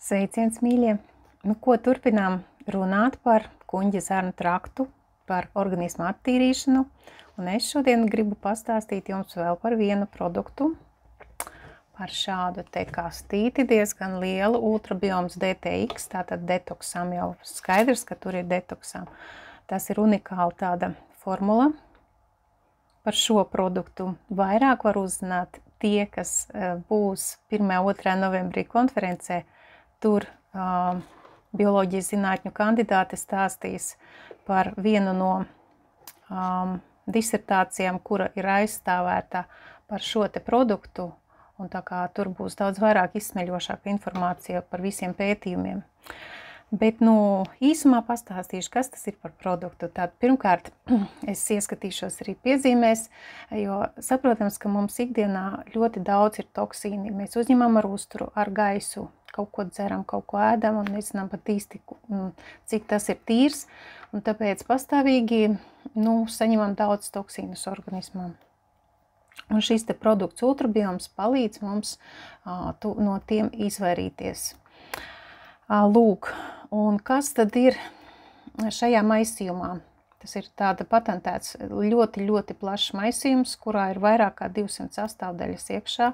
Sveiciens, mīļie! Ko turpinām runāt par kuņģa zarnu traktu, par organismu attīrīšanu, un es šodien gribu pastāstīt jums vēl par vienu produktu, par šādu te kastīti, diezgan lielu ultrabioms DTX, tātad detoksam, jau skaidrs, ka tur ir detoksam. Tas ir unikāla tāda formula. Par šo produktu vairāk var uzzināt tie, kas būs 1.–2. novembrī konferencē. Tur bioloģijas zinātņu kandidāte stāstīs par vienu no disertācijām, kura ir aizstāvēta par šo te produktu, un tā kā tur būs daudz vairāk izsmeļošāka informācija par visiem pētījumiem. Bet, īsumā pastāstīšu, kas tas ir par produktu. Tātad, pirmkārt, es ieskatīšos arī piezīmēs, jo saprotams, ka mums ikdienā ļoti daudz ir toksīni. Mēs uzņemam ar uzturu, ar gaisu, kaut ko dzeram, kaut ko ēdam, un nezinām pat īsti, cik tas ir tīrs, un tāpēc pastāvīgi, saņemam daudz toksīnus organismam. Un šis te produkts ultrabioms palīdz mums no tiem izvairīties. Lūk, un kas tad ir šajā maisījumā? Tas ir tāda patentēts ļoti, ļoti plašs maisījums, kurā ir vairāk kā 200 sastāvdaļas iekšā.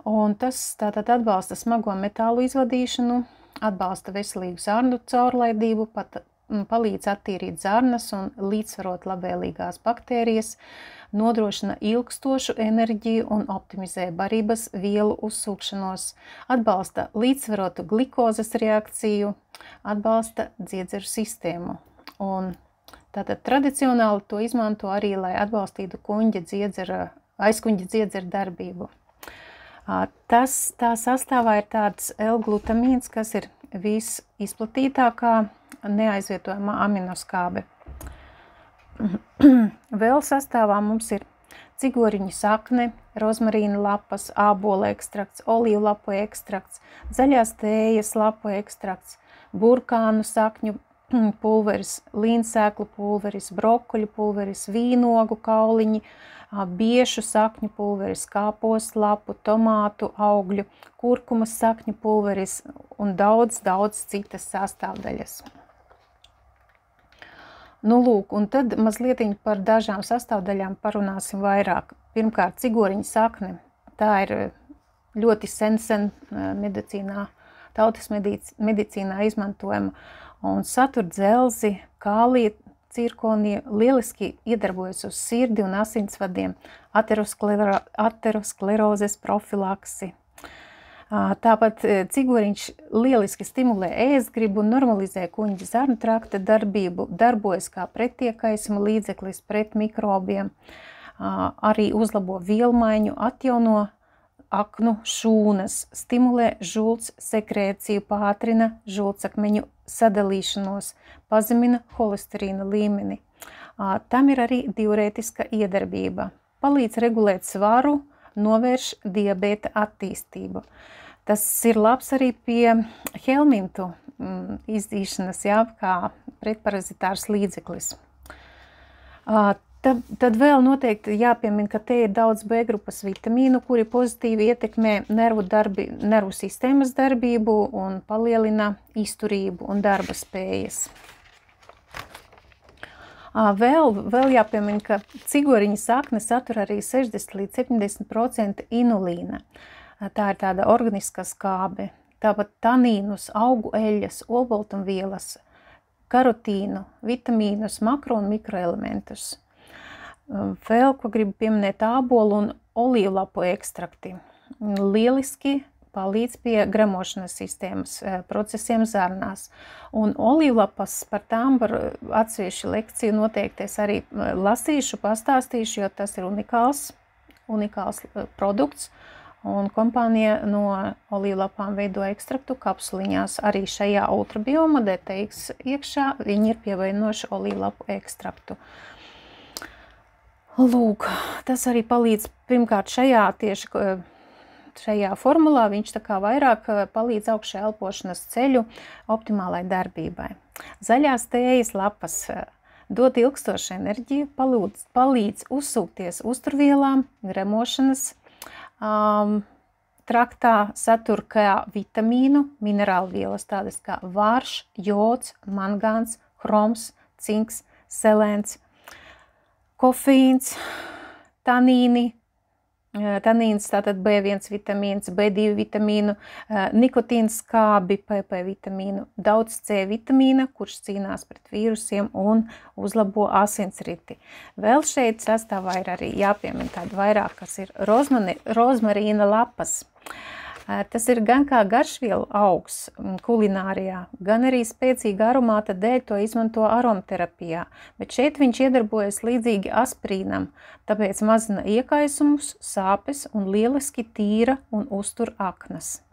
Un tas tātad atbalsta smago metālu izvadīšanu, atbalsta veselīgu zarnu caurlaidību, palīdz attīrīt zarnas un līdzsvarot labvēlīgās baktērijas, nodrošina ilgstošu enerģiju un optimizē barības vielu uzsūkšanos, atbalsta līdzsvarotu glikozes reakciju, atbalsta dziedzeru sistēmu. Un tātad tradicionāli to izmanto arī, lai atbalstītu aizkuņģa dziedzera darbību. Tā sastāvā ir tāds L-glutamīns, kas ir visizplatītākā neaizvietojamā aminoskābe. Vēl sastāvā mums ir cigoriņu sakne, rozmarīna lapas, ābola ekstrakts, olīvu lapu ekstrakts, zaļās tējas lapu ekstrakts, burkānu sakņu pulveris, līnsēklu pulveris, brokoļu pulveris, vīnogu kauliņi, biešu sakņu pulveris, kāpos lapu, tomātu, augļu, kurkumas sakņu pulveris un daudz citas sastāvdaļas. Lūk, un tad mazliet par dažām sastāvdaļām parunāsim vairāk. Pirmkārt, cigoriņa sakne. Tā ir ļoti sen medicīnā, tautas medicīnā izmantojama un satur dzelzi, kāliju, cirkoniju, lieliski iedarbojas uz sirdi un asinsvadiem, aterosklerozes profilaksi. Tāpat cigoriņš lieliski stimulē ēstgribu un normalizē kuņģa zarnu trakta darbību, darbojas kā pretiekaisma līdzeklis pret mikrobiem, arī uzlabo vielmaiņu, atjauno aknu šūnas, stimulē žults sekrēciju, pātrina žultsakmeņu sadalīšanos, pazemina holesterīna līmeni. Tam ir arī diurētiska iedarbība. Palīdz regulēt svaru, novērš diabēta attīstību. Tas ir labs arī pie helmintu izdīšanas, kā pretparazitārs līdzeklis. Tad vēl noteikti jāpiemina, ka te ir daudz B grupas vitamīnu, kuri pozitīvi ietekmē nervu sistēmas darbību un palielina izturību un darba spējas. Vēl jāpiemina, ka cigoriņa sakne satur arī 60–70% inulīna. Tā ir tāda organiska skābe. Tāpat tanīnus, augu eļļas, olbaltumvielas, karotīnu, vitamīnus, makro un mikroelementus. Vēl, ko gribu pieminēt, ābolu un olīvlapu ekstrakti. Lieliski palīdz pie gremošanas sistēmas procesiem zarnās. Un olīvlapas par tām var atsevišķu lekciju noteikti es arī lasīšu, pastāstīšu, jo tas ir unikāls produkts. Un kompānija no olīvlapām veido ekstraktu kapsuliņās. Arī šajā ultrabioma DTX iekšā viņi ir pievienojuši olīvlapu ekstraktu. Lūk, tas arī palīdz pirmkārt šajā formulā, viņš tā kā vairāk palīdz augšējā elpošanas ceļu optimālai darbībai. Zaļās tējas lapas dod ilgstošu enerģiju, palīdz uzsūkties uzturvielām, gremošanas traktā satur kā vitamīnu, minerālvielas tādas kā vārš, jods, mangāns, hroms, cinks, selēns, kofīns, tanīni, tanīns, tātad B1 vitamīns, B2 vitamīnu, nikotīns skābi, PP vitamīnu, daudz C vitamīna, kurš cīnās pret vīrusiem un uzlabo asinsriti. Vēl šeit sastāvā ir arī jāpiemina tāda vairāk, kas ir rozmarīna lapas. Tas ir gan kā garšvielu augs kulinārijā, gan arī spēcīga aromāta dēļ to izmanto aromaterapijā, bet šeit viņš iedarbojas līdzīgi aspirīnam, tāpēc mazina iekaisumus, sāpes un lieliski tīra un uztur aknas.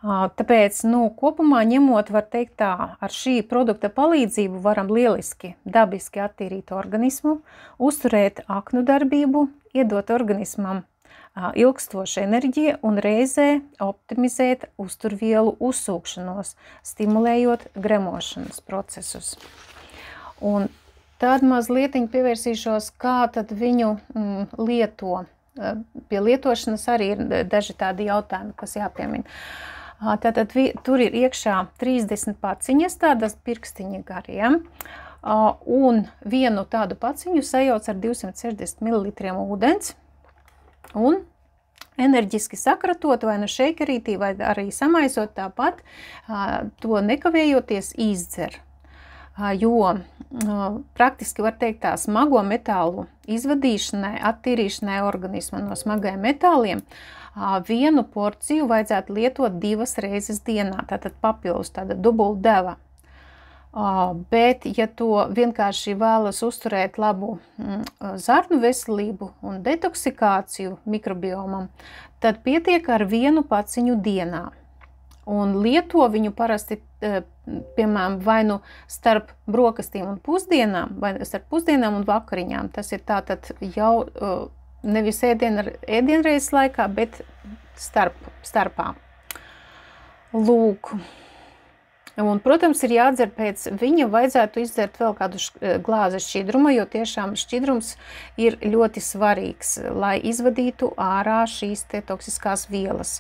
Tāpēc, kopumā ņemot, var teikt tā, ar šī produkta palīdzību varam lieliski, dabiski attīrīt organismu, uzturēt aknu darbību, iedot organismam ilgstoša enerģija un reizē optimizēt uzturvielu uzsūkšanos, stimulējot gremošanas procesus. Un tad mazlietiņ pievērsīšos, kā tad viņu lieto. Pie lietošanas arī ir daži tādi jautājumi, kas jāpiemina. Tātad tur ir iekšā 30 paciņas, tādas pirkstiņa gariem, un vienu tādu paciņu sajauc ar 260 ml ūdens, un enerģiski sakratot vai šeikerītī vai arī samaisot tāpat, to nekavējoties izdzer. Jo praktiski var teikt tā smago metālu izvadīšanai, attīrīšanai organisma no smagajiem metāliem, vienu porciju vajadzētu lietot 2 reizes dienā, tātad papildus tāda dubultdeva. Bet, ja to vienkārši vēlas uzturēt labu zarnu veselību un detoksikāciju mikrobiomam, tad pietiek ar vienu paciņu dienā. Un lieto viņu parasti, piemēram, vai nu starp brokastīm un pusdienām, vai starp pusdienām un vakariņām. Tas ir tātad jau nevis ēdienreizes laikā, bet starpā. Lūk. Un, protams, ir jādzer pēc viņa, vajadzētu izdzert vēl kādu glāzi šķidruma, jo tiešām šķidrums ir ļoti svarīgs, lai izvadītu ārā šīs te toksiskās vielas.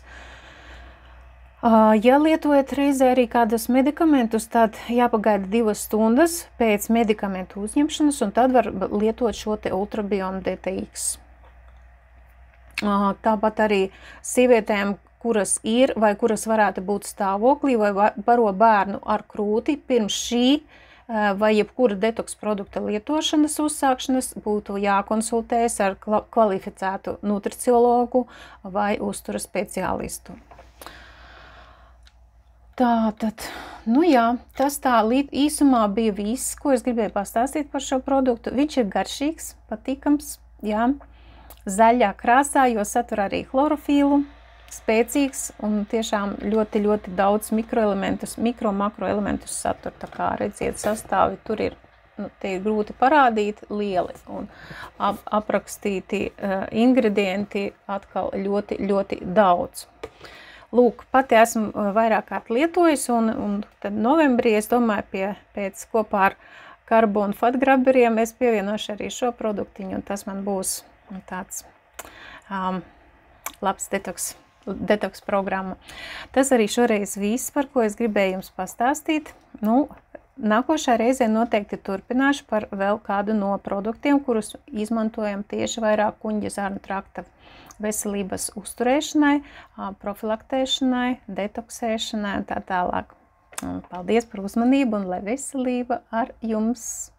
Ja lietojat reizē arī kādus medikamentus, tad jāpagaida 2 stundas pēc medikamentu uzņemšanas, un tad var lietot šo te ultrabiom DTX. Tāpat arī sievietēm, kuras ir vai kuras varētu būt stāvoklī vai baro bērnu ar krūti, pirms šī vai jebkura detoks produkta lietošanas uzsākšanas būtu jākonsultējas ar kvalificētu nutriciologu vai uztura speciālistu. Tātad, tas tā īsumā bija viss, ko es gribēju pastāstīt par šo produktu. Viņš ir garšīgs, patīkams, zaļā krāsā, jo satur arī chlorofīlu, spēcīgs un tiešām ļoti, ļoti daudz mikroelementus, makroelementus satur. Tā kā redziet sastāvi, tur ir, tie ir grūti parādīt, lieli un aprakstīti ingredienti atkal ļoti, ļoti daudz. Lūk, pati esmu vairāk kārt lietojis un tad novembrī, es domāju, pēc kopā ar karbonu fatgraberiem es pievienošu arī šo produktiņu, un tas man būs tāds labs detoks programma. Tas arī šoreiz viss, par ko es gribēju jums pastāstīt. Nākošā reizē noteikti turpināšu par vēl kādu no produktiem, kurus izmantojam tieši vairāk kuņģa zarnu trakta veselības uzturēšanai, profilaktēšanai, detoksēšanai un tā tālāk. Paldies par uzmanību un lai veselība ar jums!